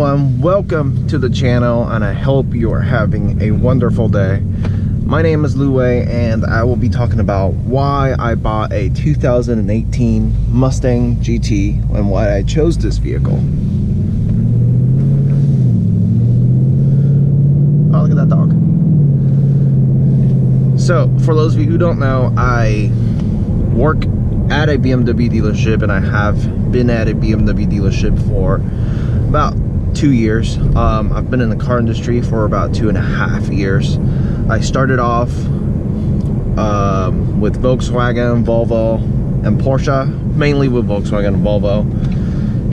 everyone, welcome to the channel, and I hope you are having a wonderful day. My name is Lue, and I will be talking about why I bought a 2018 Mustang GT and why I chose this vehicle. Oh, look at that dog. So, for those of you who don't know, I work at a BMW dealership, and I have been at a BMW dealership for about 2 years. I've been in the car industry for about 2.5 years. I started off with Volkswagen, Volvo, and Porsche, mainly with Volkswagen and Volvo,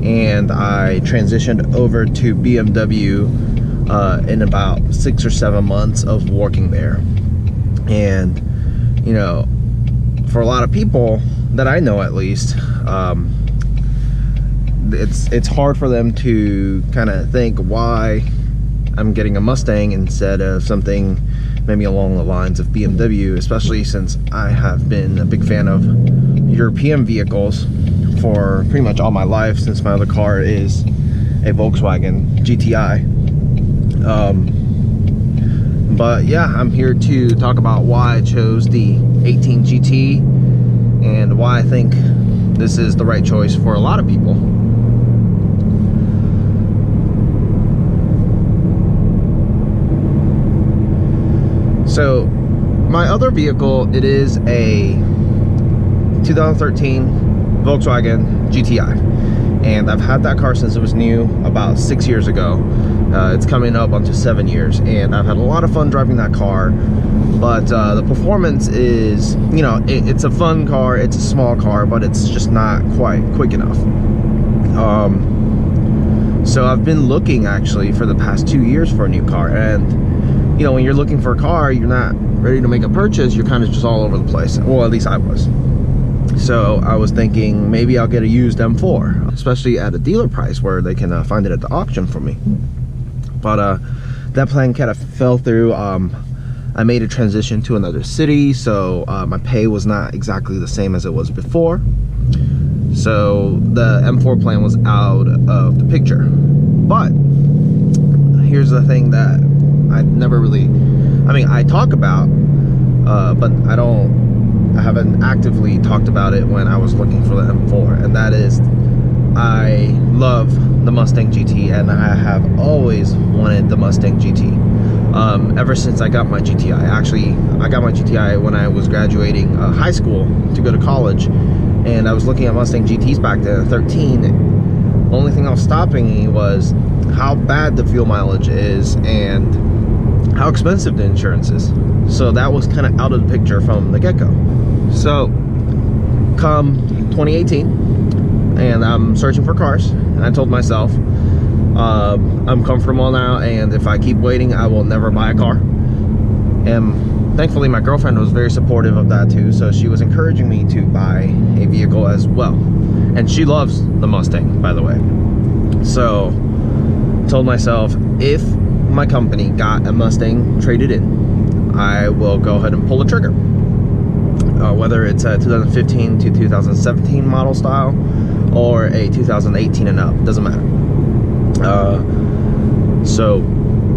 and I transitioned over to BMW in about 6 or 7 months of working there. And you know, for a lot of people that I know, at least, it's hard for them to kind of think why I'm getting a Mustang instead of something maybe along the lines of BMW, especially since I have been a big fan of European vehicles for pretty much all my life, since my other car is a Volkswagen GTI. But yeah, I'm here to talk about why I chose the 18 GT and why I think this is the right choice for a lot of people. So my other vehicle, it is a 2013 Volkswagen GTI, and I've had that car since it was new about 6 years ago. It's coming up onto 7 years, and I've had a lot of fun driving that car. But the performance is, you know, it's a fun car, it's a small car, but it's just not quite quick enough. So I've been looking actually for the past 2 years for a new car, and you know, when you're looking for a car, you're not ready to make a purchase, you're kind of just all over the place. Well, at least I was. So I was thinking maybe I'll get a used M4, especially at a dealer price where they can find it at the auction for me. But that plan kind of fell through. I made a transition to another city, so my pay was not exactly the same as it was before. So the M4 plan was out of the picture. But here's the thing that I never really, I mean, I talk about, but I haven't actively talked about it when I was looking for the M4, and that is, I love the Mustang GT, and I have always wanted the Mustang GT ever since I got my GTI. Actually, I got my GTI when I was graduating high school to go to college, and I was looking at Mustang GTs back then at 13. The only thing that was stopping me was how bad the fuel mileage is and how expensive the insurance is. So that was kind of out of the picture from the get-go. So come 2018, and I'm searching for cars, and I told myself I'm comfortable now, and if I keep waiting, I will never buy a car. And thankfully my girlfriend was very supportive of that too, so she was encouraging me to buy a vehicle as well, and she loves the Mustang, by the way. So I told myself, if my company got a Mustang traded in, I will go ahead and pull the trigger. Whether it's a 2015 to 2017 model style or a 2018 and up, doesn't matter. So,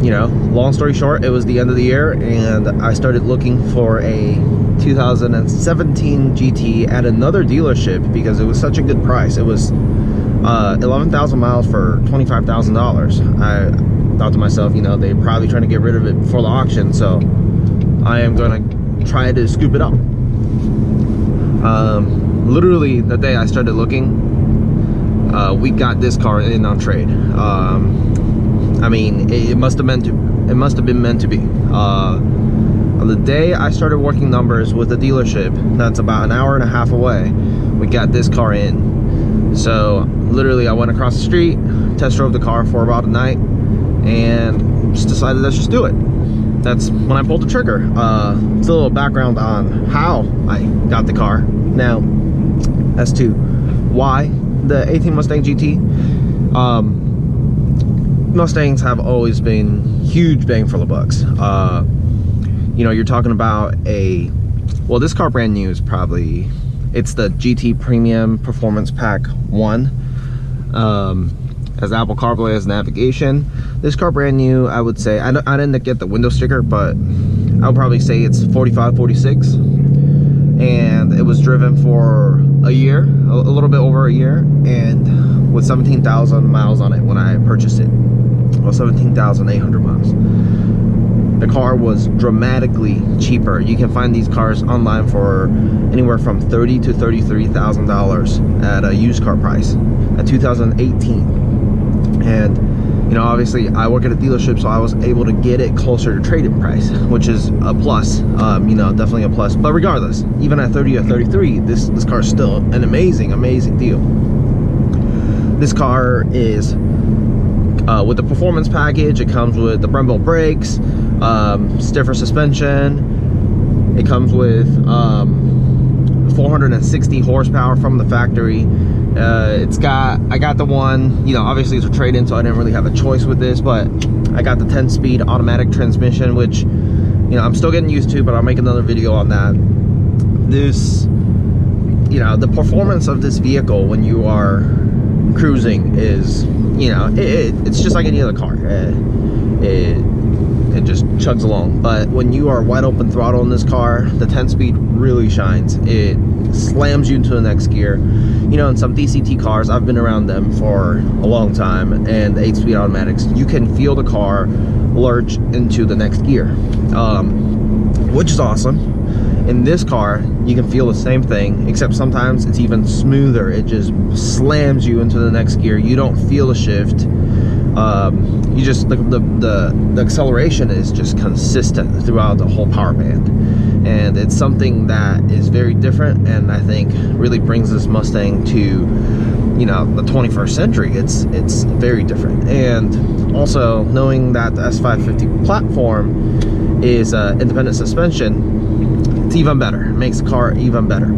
you know, long story short, it was the end of the year, and I started looking for a 2017 GT at another dealership because it was such a good price. It was 11,000 miles for $25,000. I thought to myself, you know, they're probably trying to get rid of it before the auction, so I am gonna try to scoop it up. Literally the day I started looking, we got this car in on trade. I mean, it must have been meant to be. On the day I started working numbers with the dealership, that's about an hour and a half away, we got this car in. So literally I went across the street, test drove the car for about a night, and just decided, let's just do it. That's when I pulled the trigger. It's a little background on how I got the car. Now, as to why the 18 Mustang GT, Mustangs have always been huge bang for the bucks. You know, you're talking about well, this car brand new is probably, it's the GT Premium Performance Pack 1. Has Apple CarPlay as navigation. This car brand new, I would say. I didn't get the window sticker, but I would probably say it's 45, 46. And it was driven for a year, a little bit over a year, and with 17,000 miles on it when I purchased it. Well, 17,800 miles. The car was dramatically cheaper. You can find these cars online for anywhere from $30,000 to $33,000 at a used car price at 2018. And you know, obviously I work at a dealership, so I was able to get it closer to trade-in price, which is a plus. You know, definitely a plus. But regardless, even at 30 or 33, this car is still an amazing deal. This car is with the performance package. It comes with the Brembo brakes, stiffer suspension. It comes with 460 horsepower from the factory. I got the one, you know, obviously it's a trade-in, so I didn't really have a choice with this, but I got the 10-speed automatic transmission, which, you know, I'm still getting used to, but I'll make another video on that. This, you know, the performance of this vehicle when you are cruising is, you know, it's just like any other car. It just chugs along. But when you are wide open throttle in this car, the 10-speed really shines. It slams you into the next gear. You know, in some DCT cars, I've been around them for a long time, and the 8-speed automatics, you can feel the car lurch into the next gear, which is awesome. In this car, you can feel the same thing, except sometimes it's even smoother. It just slams you into the next gear. You don't feel a shift. You just, the acceleration is just consistent throughout the whole power band. And it's something that is very different, and I think really brings this Mustang to, you know, the 21st century. It's very different. And also knowing that the S550 platform is independent suspension, it's even better. It makes the car even better.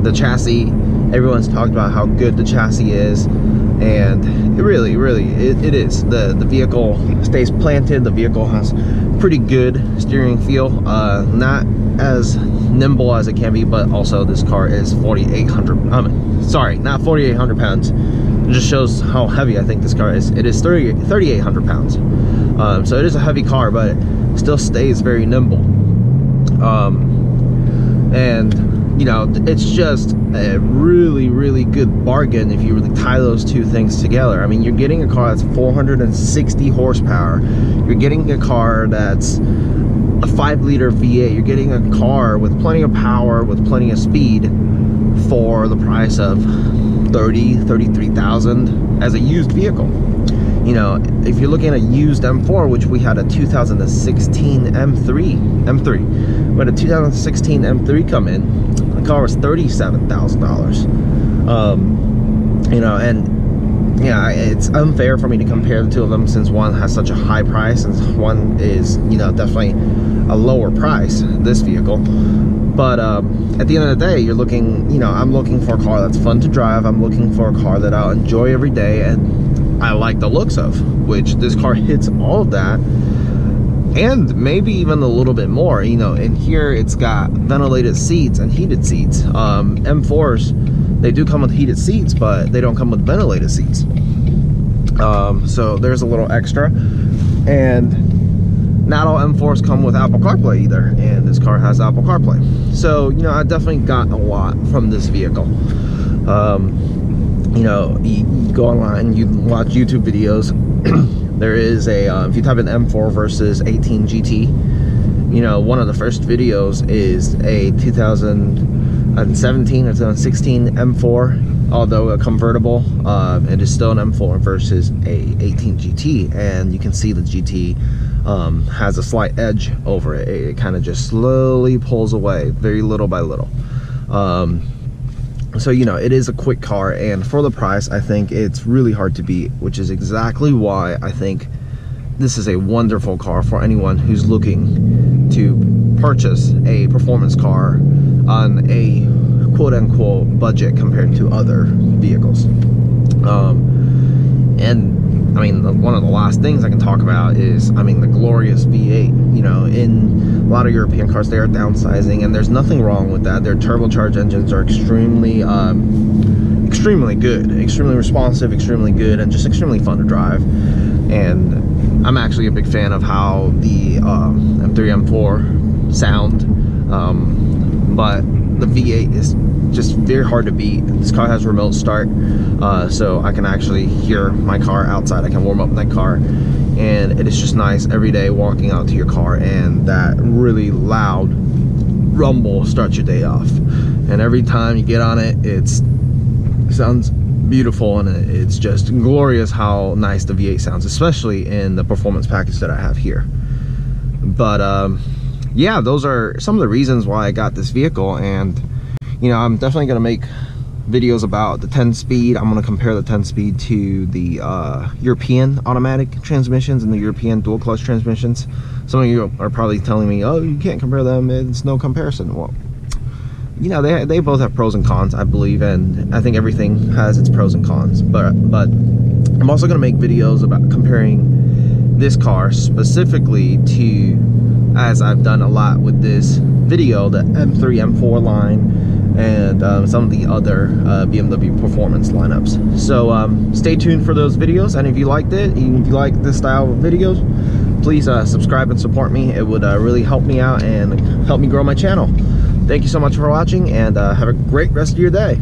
The chassis, everyone's talked about how good the chassis is, and it really it is. The vehicle stays planted. The vehicle has pretty good steering feel, not as nimble as it can be, but also this car is 4,800, sorry, not 4,800 pounds. It just shows how heavy I think this car is. It is 3,800 pounds. So it is a heavy car, but it still stays very nimble. And you know, it's just a really good bargain if you really tie those two things together. I mean, you're getting a car that's 460 horsepower. You're getting a car that's a 5-liter V8. You're getting a car with plenty of power, with plenty of speed, for the price of $33,000 as a used vehicle. You know, if you're looking at a used M4, which we had a 2016 M3, we had a 2016 M3 come in. The car was $37,000. You know, and yeah, it's unfair for me to compare the two of them, since one has such a high price and one is, you know, definitely a lower price, this vehicle. But at the end of the day, you're looking, you know, I'm looking for a car that's fun to drive. I'm looking for a car that I'll enjoy every day and I like the looks of, which this car hits all of that. And maybe even a little bit more. You know, in here it's got ventilated seats and heated seats. M4s, they do come with heated seats, but they don't come with ventilated seats. So there's a little extra. And not all M4s come with Apple CarPlay either, and this car has Apple CarPlay. So, you know, I definitely got a lot from this vehicle. You know, you go online, you watch YouTube videos. There is a, if you type in M4 versus 18 GT, you know, one of the first videos is a 2017 or 2016 M4, although a convertible. It is still an M4 versus a 18 GT, and you can see the GT has a slight edge over it. It kind of just slowly pulls away, very little by little. So, you know, it is a quick car, and for the price, I think it's really hard to beat, which is exactly why I think this is a wonderful car for anyone who's looking to purchase a performance car on a quote-unquote budget compared to other vehicles. And I mean, one of the last things I can talk about is, I mean, the glorious V8. You know, in a lot of European cars, they are downsizing, and there's nothing wrong with that. Their turbocharged engines are extremely extremely good, extremely responsive, extremely good, and just extremely fun to drive. And I'm actually a big fan of how the M3 M4 sound, but the V8 is just very hard to beat. This car has remote start, so I can actually hear my car outside. I can warm up that car, and it is just nice every day walking out to your car, and that really loud rumble starts your day off. And every time you get on it, it sounds beautiful, and it's just glorious how nice the V8 sounds, especially in the performance package that I have here. But yeah, those are some of the reasons why I got this vehicle. And you know, I'm definitely gonna make videos about the 10-speed. I'm gonna compare the 10-speed to the European automatic transmissions and the European dual clutch transmissions. Some of you are probably telling me, oh, you can't compare them, it's no comparison. Well, you know, they both have pros and cons, I believe, and I think everything has its pros and cons. But I'm also gonna make videos about comparing this car specifically to, as I've done a lot with this video, the M3 M4 line and some of the other BMW performance lineups. So stay tuned for those videos, and if you liked it, if you like this style of videos, please subscribe and support me. It would really help me out and help me grow my channel. Thank you so much for watching, and have a great rest of your day.